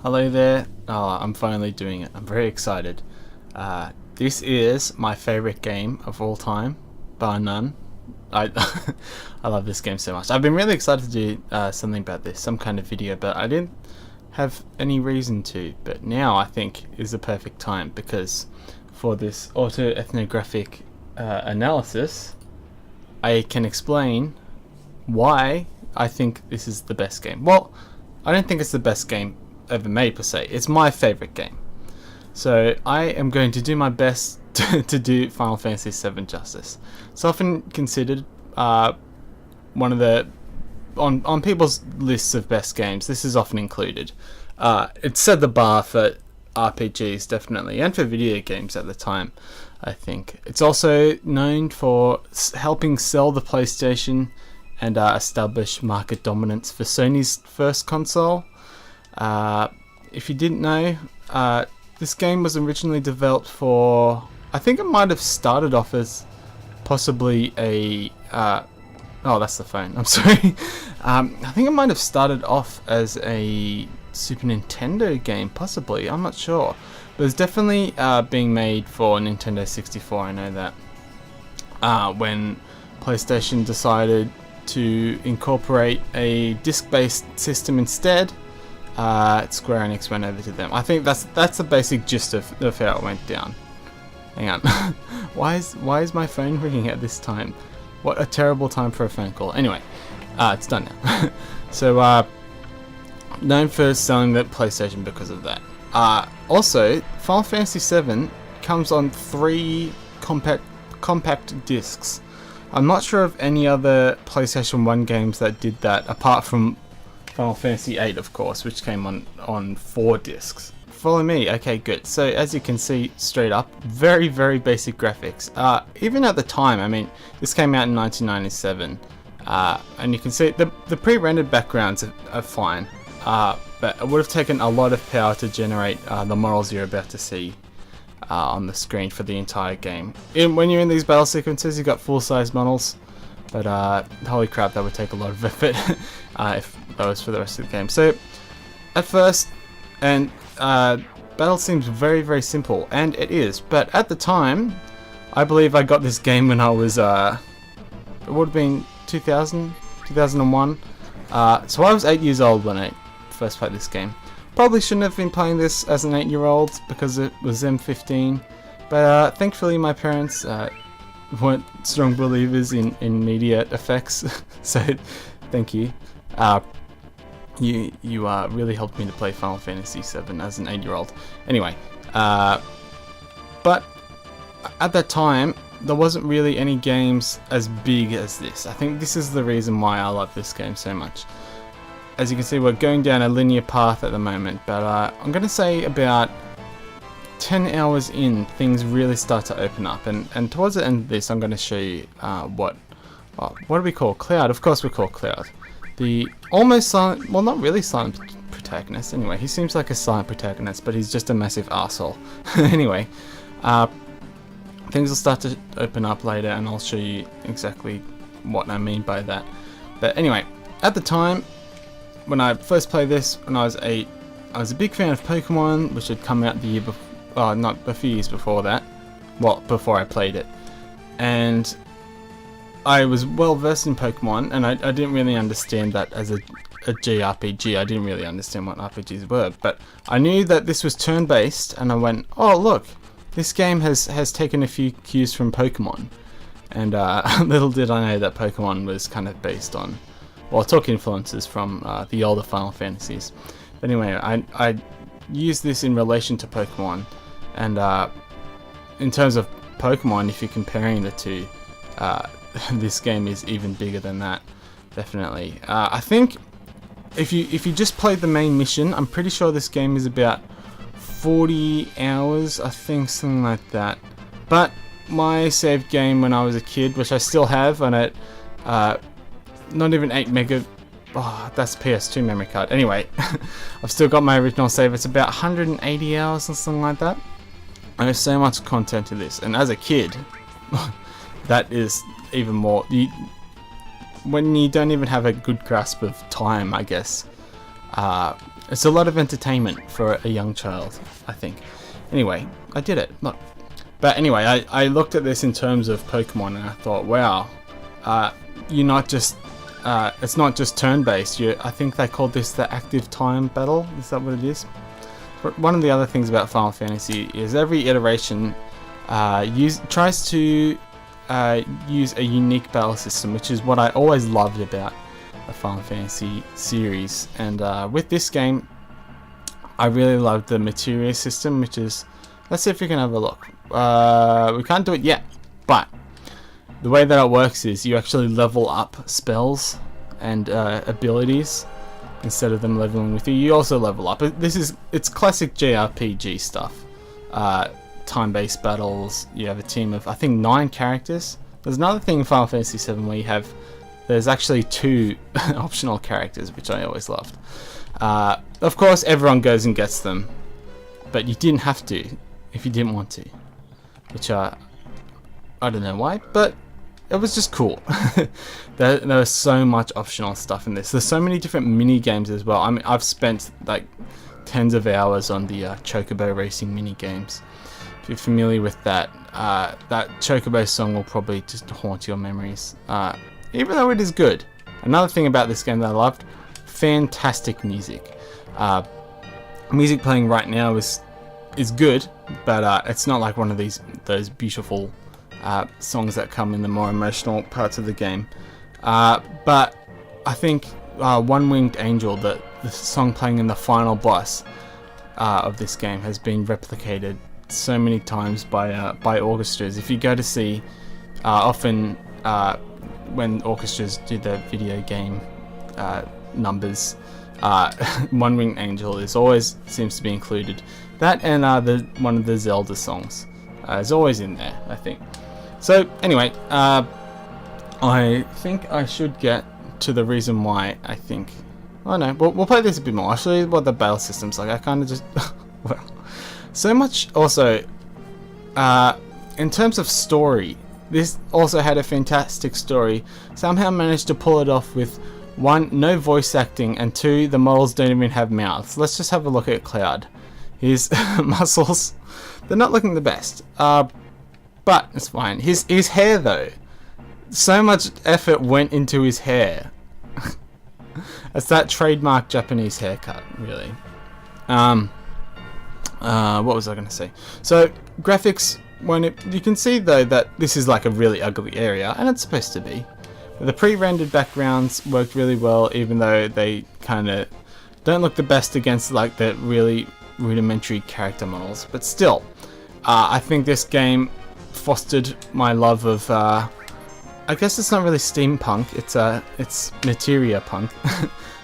Hello there. I'm finally doing it. I'm very excited. This is my favorite game of all time, bar none. I I love this game so much. I've been really excited to do something about this, some kind of video, but I didn't have any reason to. But now I think is the perfect time because for this auto-ethnographic analysis, I can explain why I think this is the best game. Well, I don't think it's the best game ever made per se. It's my favorite game. So I am going to do my best to do Final Fantasy VII justice. It's often considered one of the on people's lists of best games. This is often included. It set the bar for RPGs definitely, and for video games at the time. I think it's also known for helping sell the PlayStation and establish market dominance for Sony's first console. If you didn't know, this game was originally developed for, I think it might have started off as possibly a, oh that's the phone, I'm sorry. I think it might have started off as a Super Nintendo game, possibly, I'm not sure. But it's definitely being made for Nintendo 64, I know that. When PlayStation decided to incorporate a disc-based system instead, Square Enix went over to them. I think that's the basic gist of how it went down. Hang on. why is my phone ringing at this time? What a terrible time for a phone call. Anyway, it's done now. So, known for selling the PlayStation because of that. Also, Final Fantasy VII comes on 3 compact discs. I'm not sure of any other PlayStation 1 games that did that, apart from Final Fantasy VIII, of course, which came on 4 discs. Follow me. Okay, good. So as you can see straight up, very, very basic graphics. Even at the time, I mean, this came out in 1997, and you can see the pre-rendered backgrounds are fine, but it would have taken a lot of power to generate the models you're about to see on the screen for the entire game. When you're in these battle sequences, you've got full-size models, but holy crap, that would take a lot of effort if that was for the rest of the game. So at first, and battle seems very, very simple, and it is, but at the time, I believe I got this game when I was, it would have been 2000, 2001, so I was 8 years old when I first played this game. Probably shouldn't have been playing this as an 8-year-old because it was M15, but thankfully my parents weren't strong believers in immediate effects, so thank you. You really helped me to play Final Fantasy VII as an 8-year-old. Anyway, but at that time there wasn't really any games as big as this. I think this is the reason why I love this game so much. As you can see, we're going down a linear path at the moment, but I'm going to say about 10 hours in, things really start to open up, and towards the end of this, I'm going to show you what do we call Cloud? Of course we call Cloud. The almost silent, well, not really silent protagonist. Anyway, he seems like a silent protagonist, but he's just a massive arsehole. Anyway, things will start to open up later, and I'll show you exactly what I mean by that. But anyway, at the time, when I first played this, when I was 8, I was a big fan of Pokemon, which had come out the year before, not a few years before that. Well, before I played it. And I was well versed in Pokemon, and I didn't really understand that as a JRPG. I didn't really understand what RPGs were, but I knew that this was turn-based, and I went, oh look, this game has taken a few cues from Pokemon. And little did I know that Pokemon was kind of based on, well, took influences from the older Final Fantasies. Anyway, I use this in relation to Pokemon, and in terms of Pokemon, if you're comparing the two, this game is even bigger than that, definitely. I think if you just played the main mission, I'm pretty sure this game is about 40 hours, I think, something like that. But my saved game when I was a kid, which I still have on it, not even 8 mega. Oh, that's PS2 memory card. Anyway, I've still got my original save. It's about 180 hours or something like that. There's so much content to this, and as a kid, that is even more. When you don't even have a good grasp of time, I guess, It's a lot of entertainment for a young child, I think. Anyway, I did it. Look. But anyway, I looked at this in terms of Pokemon, and I thought, wow, you're not just it's not just turn-based. I think they called this the active time battle. Is that what it is? But one of the other things about Final Fantasy is every iteration tries to use a unique battle system, which is what I always loved about the Final Fantasy series. And with this game, I really loved the materia system, which is, let's see if we can have a look. We can't do it yet, but the way that it works is you actually level up spells and abilities instead of them leveling with you. You also level up. It's classic JRPG stuff. Time-based battles. You have a team of, I think, 9 characters. There's another thing in Final Fantasy VII where there's actually 2 optional characters, which I always loved. Of course, everyone goes and gets them, but you didn't have to if you didn't want to, which I don't know why, but it was just cool. there was so much optional stuff in this. There's so many different mini games as well. I mean, I've spent like tens of hours on the Chocobo racing mini games. If you're familiar with that, that Chocobo song will probably just haunt your memories, even though it is good. Another thing about this game that I loved, fantastic music. Music playing right now is good, but it's not like one of those beautiful songs that come in the more emotional parts of the game. But I think One Winged Angel, the song playing in the final boss of this game, has been replicated so many times by orchestras. If you go to see, often when orchestras do their video game numbers, One Winged Angel always seems to be included. That and one of the Zelda songs is always in there, I think. So anyway, I think I should get to the reason why I think. Oh no, we'll play this a bit more. I'll show you what the battle system's like. I kind of just well, so much. Also, in terms of story, this also had a fantastic story. Somehow managed to pull it off with 1, no voice acting, and 2, the models don't even have mouths. Let's just have a look at Cloud. His muscles, they're not looking the best, but it's fine. His hair though, so much effort went into his hair. It's that trademark Japanese haircut, really. What was I going to say? So graphics, you can see though that this is like a really ugly area, and it's supposed to be. The pre-rendered backgrounds worked really well, even though they kind of don't look the best against like the really rudimentary character models. But still, I think this game fostered my love of. I guess it's not really steampunk. It's materia punk,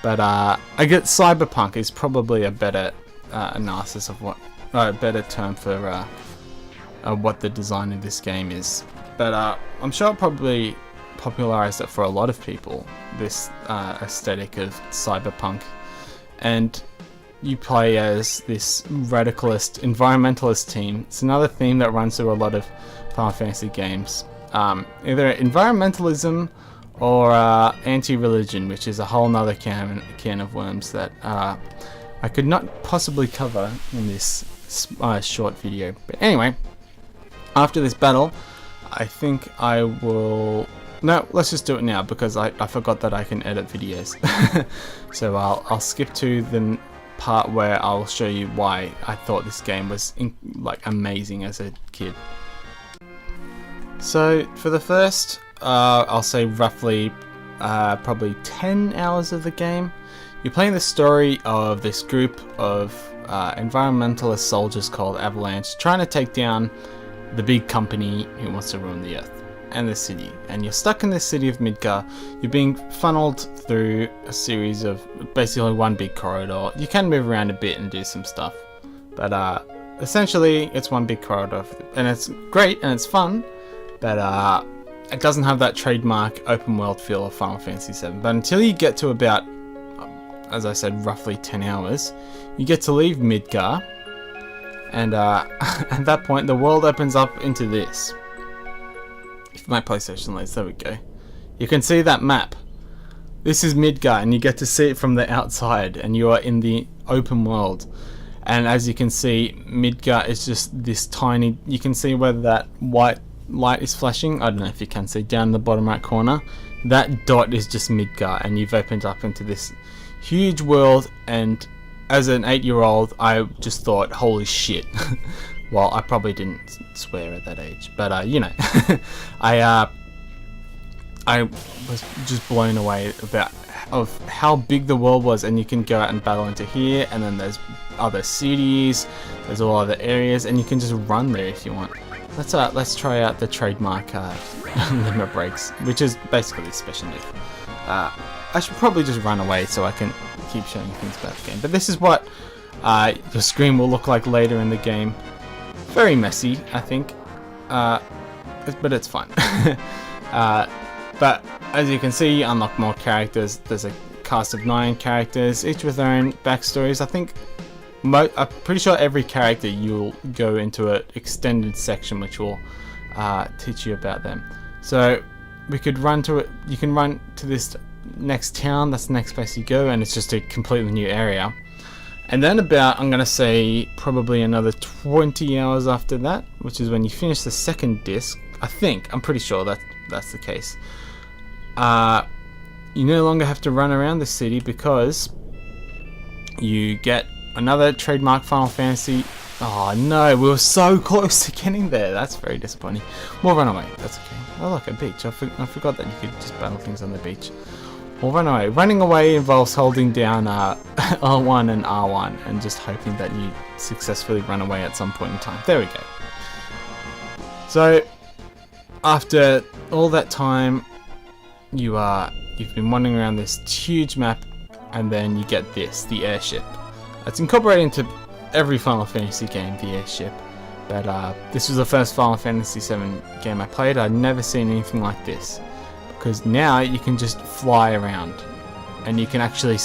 but I get cyberpunk is probably a better analysis of a better term for what the design of this game is. But I'm sure it probably popularized it for a lot of people, this aesthetic of cyberpunk. And you play as this radicalist environmentalist team. It's another theme that runs through a lot of Final Fantasy games. Either environmentalism or anti-religion, which is a whole nother can of worms that I could not possibly cover in this short video. But anyway, after this battle, I think I will. No, let's just do it now because I forgot that I can edit videos. So I'll skip to the part where I'll show you why I thought this game was amazing as a kid. So for the first, I'll say roughly probably 10 hours of the game, you're playing the story of this group of environmentalist soldiers called Avalanche trying to take down the big company who wants to ruin the Earth and the city. And you're stuck in this city of Midgar. You're being funneled through a series of basically one big corridor. You can move around a bit and do some stuff, but essentially it's one big corridor, and it's great and it's fun, but it doesn't have that trademark open world feel of Final Fantasy VII. But until you get to about, as I said, roughly 10 hours, you get to leave Midgar, and at that point the world opens up into this. If my PlayStation loads, there we go. You can see that map. this is Midgar, and you get to see it from the outside, and you are in the open world. And as you can see, Midgar is just this tiny. You can see whether that white light is flashing. I don't know if you can see down in the bottom right corner. That dot is just Midgar, and you've opened up into this huge world. And as an 8-year-old, I just thought, holy shit. Well, I probably didn't swear at that age, but you know, I was just blown away of how big the world was. And you can go out and battle into here, and then there's other cities, there's all other areas, and you can just run there if you want. Let's try out the trademark limit breaks, which is basically special move. I should probably just run away so I can keep showing things about the game. But this is what the screen will look like later in the game. Very messy, I think, but it's fun. But as you can see, you unlock more characters. There's a cast of 9 characters, each with their own backstories. I think I'm pretty sure every character you'll go into an extended section which will teach you about them. So we could run to it. You can run to this next town. That's the next place you go, and it's just a completely new area. And then about, I'm gonna say, probably another 20 hours after that, which is when you finish the second disc. I think, I'm pretty sure that's the case. You no longer have to run around the city because you get another trademark Final Fantasy. Oh no, we were so close to getting there. That's very disappointing. We'll run away. That's okay. Oh look, a beach. I forgot that you could just battle things on the beach. We'll run away. Running away involves holding down L1 and R1 and just hoping that you successfully run away at some point in time. There we go. So after all that time, you've been wandering around this huge map, and then you get this, the airship. It's incorporated into every Final Fantasy game, the airship. But this was the first Final Fantasy VII game I played. I'd never seen anything like this, because now you can just fly around, and you can actually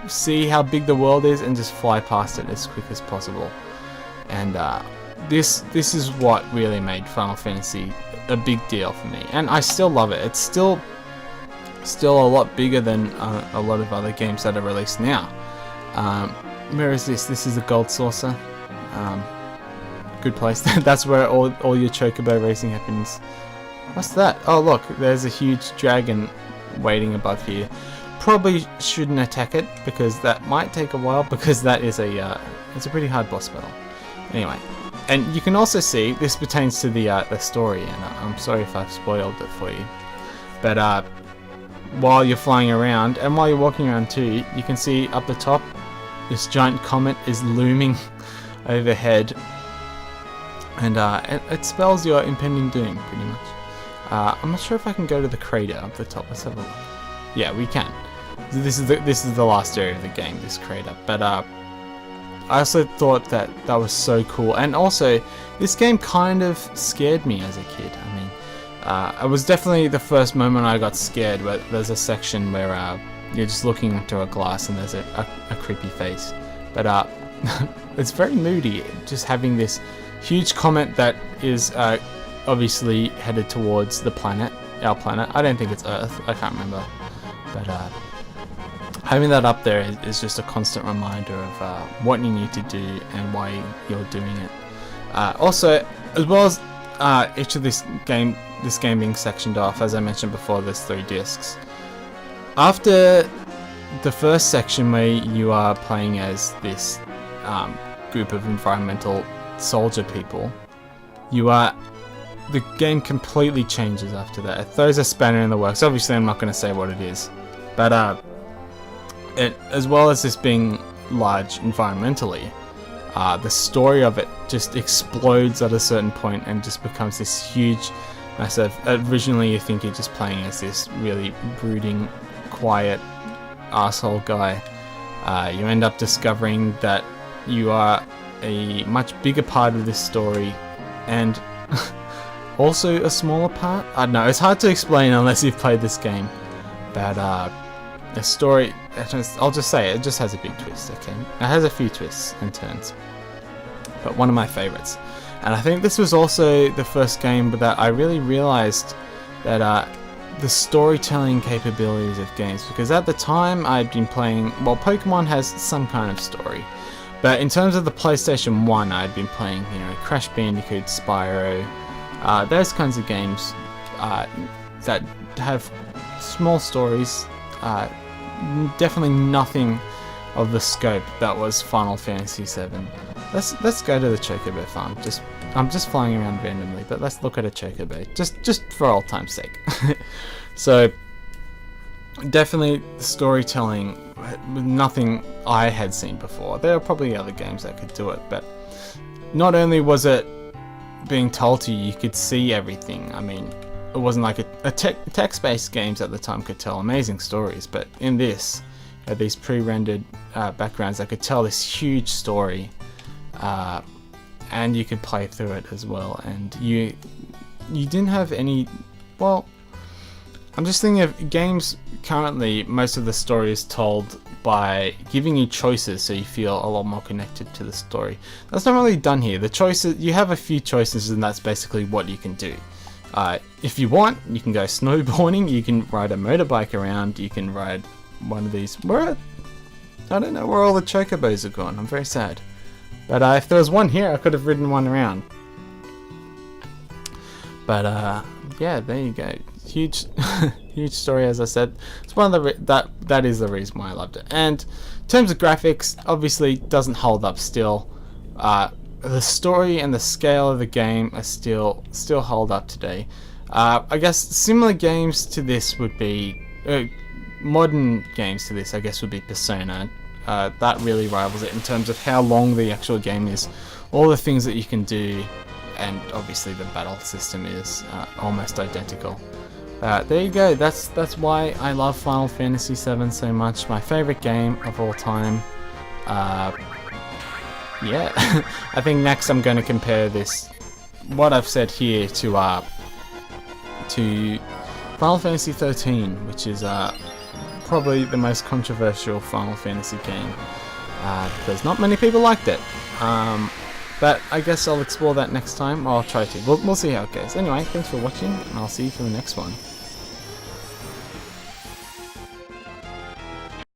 see how big the world is and just fly past it as quick as possible. And this is what really made Final Fantasy a big deal for me, and I still love it. It's still a lot bigger than a lot of other games that are released now. Where is this? This is the Gold Saucer. Good place. That's where all your chocobo racing happens. What's that? Oh look, there's a huge dragon waiting above here. Probably shouldn't attack it because that might take a while, because that is it's a pretty hard boss battle. Anyway, and you can also see this pertains to the story, and I'm sorry if I've spoiled it for you. But while you're flying around and while you're walking around too, you can see up the top this giant comet is looming overhead, and it spells your impending doom pretty much. I'm not sure if I can go to the crater up the top. Let's have a look. Yeah, we can. This is the last area of the game, this crater. But I also thought that was so cool, and also this game kind of scared me as a kid. I mean, it was definitely the first moment I got scared. Where there's a section where you're just looking into a glass and there's a creepy face. But it's very moody, just having this huge comet that is obviously headed towards the planet, our planet. I don't think it's Earth, I can't remember. But having that up there is just a constant reminder of what you need to do and why you're doing it. Also, as well as each of this game being sectioned off, as I mentioned before, there's 3 discs. After the first section, where you are playing as this group of environmental soldier people, the game completely changes after that. It throws a spanner in the works. Obviously, I'm not going to say what it is, but as well as this being large environmentally, the story of it just explodes at a certain point and just becomes this huge, massive. Originally, you think you're just playing as this really brooding, quiet asshole guy. You end up discovering that you are a much bigger part of this story, and also a smaller part. I don't know, it's hard to explain unless you've played this game. But the story, I'll just say it just has a big twist. Okay, it has a few twists and turns, but one of my favorites. And I think this was also the first game that I really realized that the storytelling capabilities of games, because at the time I'd been playing, well, Pokemon has some kind of story, but in terms of the PlayStation 1, I'd been playing, you know, Crash Bandicoot, Spyro, those kinds of games that have small stories, definitely nothing of the scope that was Final Fantasy VII. Let's go to the Chocobo farm. I'm just flying around randomly, but let's look at a Chocobo, just for old time's sake. So definitely the storytelling, nothing I had seen before. There are probably other games that could do it, but not only was it being told to you, you could see everything. I mean, it wasn't like text-based games at the time could tell amazing stories, but in this, these pre-rendered backgrounds that could tell this huge story, and you could play through it as well. And you didn't have any. Well, I'm just thinking of games currently. Most of the story is told by giving you choices, so you feel a lot more connected to the story. That's not really done here. The choices, you have a few choices, and that's basically what you can do. If you want, you can go snowboarding, you can ride a motorbike around, you can ride one of these. I don't know where all the Chocobos have gone. I'm very sad. But if there was one here, I could have ridden one around. But yeah, there you go. Huge, huge story, as I said. It's one of the that is the reason why I loved it. And in terms of graphics, obviously doesn't hold up still. The story and the scale of the game are still hold up today. I guess similar games to this would be modern games to this. I guess would be Persona. That really rivals it in terms of how long the actual game is, all the things that you can do, and obviously the battle system is almost identical. There you go. That's why I love Final Fantasy VII so much. My favorite game of all time. Yeah, I think next I'm going to compare this, what I've said here, to Final Fantasy XIII, which is probably the most controversial Final Fantasy game, because not many people liked it. But I guess I'll explore that next time. I'll try to. We'll see how it goes. Anyway, thanks for watching, and I'll see you for the next one.